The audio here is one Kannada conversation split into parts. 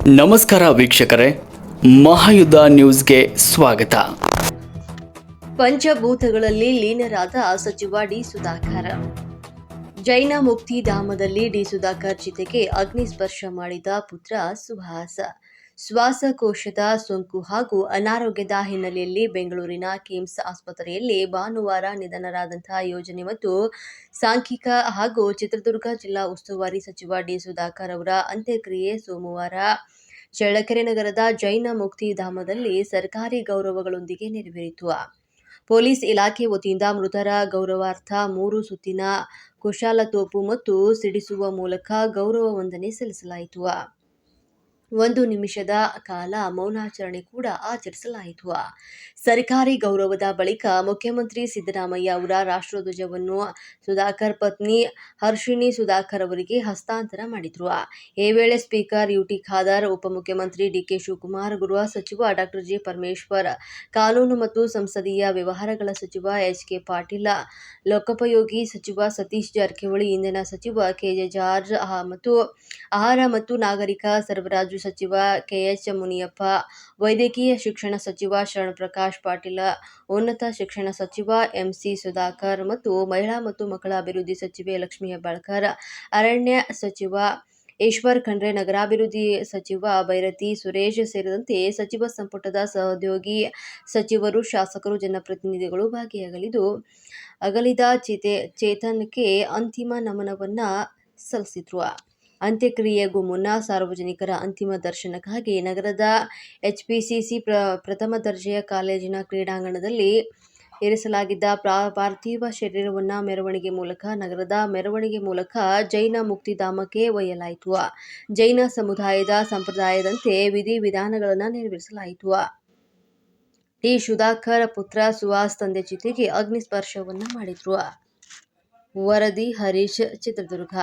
ನಮಸ್ಕಾರ ವೀಕ್ಷಕರೇ, ಮಹಾಯುದ್ಧ ನ್ಯೂಸ್ಗೆ ಸ್ವಾಗತ. ಪಂಚಭೂತಗಳಲ್ಲಿ ಲೀನರಾದ ಸಚಿವ ಡಿ ಸುಧಾಕರ್. ಜೈನ ಮುಕ್ತಿಧಾಮದಲ್ಲಿ ಡಿ ಸುಧಾಕರ್ ಚಿತೆಗೆ ಅಗ್ನಿಸ್ಪರ್ಶ ಮಾಡಿದ ಪುತ್ರ ಸುಹಾಸ್. ಶ್ವಾಸಕೋಶದ ಸೋಂಕು ಹಾಗೂ ಅನಾರೋಗ್ಯದ ಹಿನ್ನೆಲೆಯಲ್ಲಿ ಬೆಂಗಳೂರಿನ ಕಿಮ್ಸ್ ಆಸ್ಪತ್ರೆಯಲ್ಲಿ ಭಾನುವಾರ ನಿಧನರಾದಂತಹ ಯೋಜನೆ ಮತ್ತು ಸಾಂಖ್ಯಿಕ ಹಾಗೂ ಚಿತ್ರದುರ್ಗ ಜಿಲ್ಲಾ ಉಸ್ತುವಾರಿ ಸಚಿವ ಡಿ ಸುಧಾಕರ್ ಅವರ ಅಂತ್ಯಕ್ರಿಯೆ ಸೋಮವಾರ ಚಳ್ಳಕೆರೆ ನಗರದ ಜೈನ ಮುಕ್ತಿಧಾಮದಲ್ಲಿ ಸರ್ಕಾರಿ ಗೌರವಗಳೊಂದಿಗೆ ನೆರವೇರಿತು. ಪೊಲೀಸ್ ಇಲಾಖೆ ವತಿಯಿಂದ ಮೃತರ ಗೌರವಾರ್ಥ 3 ಸುತ್ತಿನ ಕುಶಾಲತೋಪು ಮತ್ತು ಸಿಡಿಸುವ ಮೂಲಕ ಗೌರವ ವಂದನೆ ಸಲ್ಲಿಸಲಾಯಿತು. 1 ನಿಮಿಷದ ಕಾಲ ಮೌನಾಚರಣೆ ಕೂಡ ಆಚರಿಸಲಾಯಿತು. ಸರ್ಕಾರಿ ಗೌರವದ ಬಳಿಕ ಮುಖ್ಯಮಂತ್ರಿ ಸಿದ್ದರಾಮಯ್ಯ ಅವರ ರಾಷ್ಟ್ರಧ್ವಜವನ್ನು ಸುಧಾಕರ್ ಪತ್ನಿ ಹರ್ಷಿಣಿ ಸುಧಾಕರ್ ಅವರಿಗೆ ಹಸ್ತಾಂತರ ಮಾಡಿದರು. ಈ ವೇಳೆ ಸ್ಪೀಕರ್ ಯುಟಿ ಖಾದರ್, ಉಪಮುಖ್ಯಮಂತ್ರಿ ಡಿಕೆ ಶಿವಕುಮಾರ್, ಗೃಹ ಸಚಿವ ಡಾ ಜಿ ಪರಮೇಶ್ವರ್, ಕಾನೂನು ಮತ್ತು ಸಂಸದೀಯ ವ್ಯವಹಾರಗಳ ಸಚಿವ ಎಚ್.ಕೆ. ಪಾಟೀಲ್, ಲೋಕೋಪಯೋಗಿ ಸಚಿವ ಸತೀಶ್ ಜಾರಕಿಹೊಳಿ, ಇಂಧನ ಸಚಿವ ಕೆ.ಜೆ. ಜಾರ್ಜ್ ಮತ್ತು ಆಹಾರ ಮತ್ತು ನಾಗರಿಕ ಸರಬರಾಜು ಸಚಿವ ಕೆ.ಎಚ್. ಮುನಿಯಪ್ಪ, ವೈದ್ಯಕೀಯ ಶಿಕ್ಷಣ ಸಚಿವ ಶರಣಪ್ರಕಾಶ್ ಪಾಟೀಲ್, ಉನ್ನತ ಶಿಕ್ಷಣ ಸಚಿವ ಎಂ.ಸಿ. ಸುಧಾಕರ್ ಮತ್ತು ಮಹಿಳಾ ಮತ್ತು ಮಕ್ಕಳ ಅಭಿವೃದ್ಧಿ ಸಚಿವೆ ಲಕ್ಷ್ಮೀ ಹೆಬ್ಬಾಳ್ಕರ್, ಅರಣ್ಯ ಸಚಿವ ಈಶ್ವರ್ ಖಂಡ್ರೆ, ನಗರಾಭಿವೃದ್ಧಿ ಸಚಿವ ಬೈರತಿ ಸುರೇಶ್ ಸೇರಿದಂತೆ ಸಚಿವ ಸಂಪುಟದ ಸಹೋದ್ಯೋಗಿ ಸಚಿವರು, ಶಾಸಕರು, ಜನಪ್ರತಿನಿಧಿಗಳು ಭಾಗಿಯಾಗಲಿದ್ದು ಅಗಲಿದ ಚೇತನ್ಗೆ ಅಂತಿಮ ನಮನವನ್ನ ಸಲ್ಲಿಸಿದ್ರು. ಅಂತ್ಯಕ್ರಿಯೆಗೂ ಮುನ್ನ ಸಾರ್ವಜನಿಕರ ಅಂತಿಮ ದರ್ಶನಕ್ಕಾಗಿ ನಗರದ ಎಚ್ಪಿಸಿಸಿ ಪ್ರಥಮ ದರ್ಜೆಯ ಕಾಲೇಜಿನ ಕ್ರೀಡಾಂಗಣದಲ್ಲಿ ಇರಿಸಲಾಗಿದ್ದ ಪಾರ್ಥಿವ ಶರೀರವನ್ನು ನಗರದ ಮೆರವಣಿಗೆ ಮೂಲಕ ಜೈನ ಮುಕ್ತಿಧಾಮಕ್ಕೆ ಒಯ್ಯಲಾಯಿತು. ಜೈನ ಸಮುದಾಯದ ಸಂಪ್ರದಾಯದಂತೆ ವಿಧಿವಿಧಾನಗಳನ್ನು ನೆರವೇರಿಸಲಾಯಿತು. ಡಿ ಸುಧಾಕರ್ ಪುತ್ರ ಸುಹಾಸ್ ತಂದೆ ಚಿತೆಗೆ ಅಗ್ನಿಸ್ಪರ್ಶವನ್ನು ಮಾಡಿದ್ರು. ವರದಿ ಹರೀಶ್, ಚಿತ್ರದುರ್ಗ.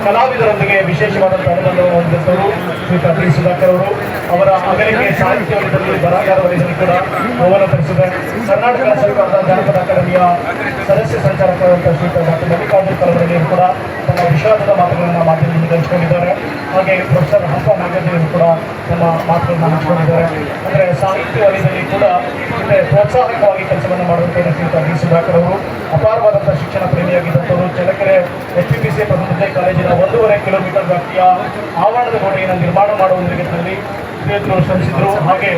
ಕಲಾವಿದರೊಂದಿಗೆ ವಿಶೇಷವಾದಂತಹ ಅನುಬಂಧವನ್ನು ಹೊಂದಿದ್ದವರು ಶ್ರೀಯುತ ಡಿ ಸುಧಾಕರ್ ಅವರು. ಅವರ ಅಗಲಿಕೆ ಸಾಹಿತ್ಯ ವಲಯದಲ್ಲಿ, ಬರಹಗಾರ ವಲಯದಲ್ಲಿ ಕೂಡ ಗೌರವ ತರಿಸಿದೆ. ಕರ್ನಾಟಕ ಸರ್ಕಾರದ ಜಾನಪದ ಅಕಾಡೆಮಿಯ ಸದಸ್ಯ ಸಂಚಾಲಕರಾದಂತಹ ಶ್ರೀಯುತ ಡಾಕ್ಟರ್ ಮಲ್ಲಿಕಾರ್ಜುನ್ ಕಲವರಲ್ಲಿಯವರು ಕೂಡ ತಮ್ಮ ವಿಷಾದದ ಮಾತುಗಳನ್ನು ಮಾಧ್ಯಮದಲ್ಲಿ ಹಂಚಿಕೊಂಡಿದ್ದಾರೆ. ಹಾಗೆ ಪ್ರೊಫೆಸರ್ ಹಂಪ ನಾಗೇಂದ್ರವರು ಕೂಡ ತಮ್ಮ ಮಾತುಗಳನ್ನು ಹಂಚಿಕೊಂಡಿದ್ದಾರೆ. ಅಂದರೆ ಸಾಹಿತ್ಯ ವಲಯದಲ್ಲಿ ಕೂಡ ಪ್ರೋತ್ಸಾಹಕವಾಗಿ ಕೆಲಸವನ್ನು ಮಾಡುವಂತಹ ಶ್ರೀಯುತ ಡಿ ಸುಧಾಕರ್ ಅವರು ಅಪಾರವಾದಂತಹ ಶಿಕ್ಷಣ ಪ್ರೇಮಿಯಾಗಿದ್ದಂಥವರು. ಚಳ್ಳಕೆರೆ ಎಚ್ಪಿಸಿಸಿ ಪ್ರಥಮ ದರ್ಜೆ ಕಾಲೇಜಿನ 1.5 ಕಿಲೋಮೀಟರ್ ವ್ಯಾಪ್ತಿಯ ಆವರಣದ ಗೋಡೆಯನ್ನು ನಿರ್ಮಾಣ ಮಾಡುವ ನಿಟ್ಟಿನಲ್ಲಿ ಶ್ರಮಿಸಿದರು. ಹಾಗೆ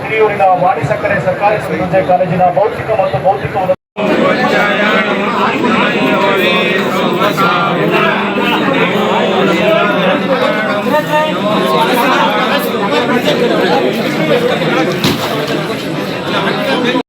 ಹಿರಿಯೂರಿನ ವಾಣಿ ಸಕ್ಕರೆ ಸರ್ಕಾರಿ ಪ್ರಥಮ ದರ್ಜೆ ಕಾಲೇಜಿನ ಭೌತಿಕ ಮತ್ತು ಭೌತಿಕ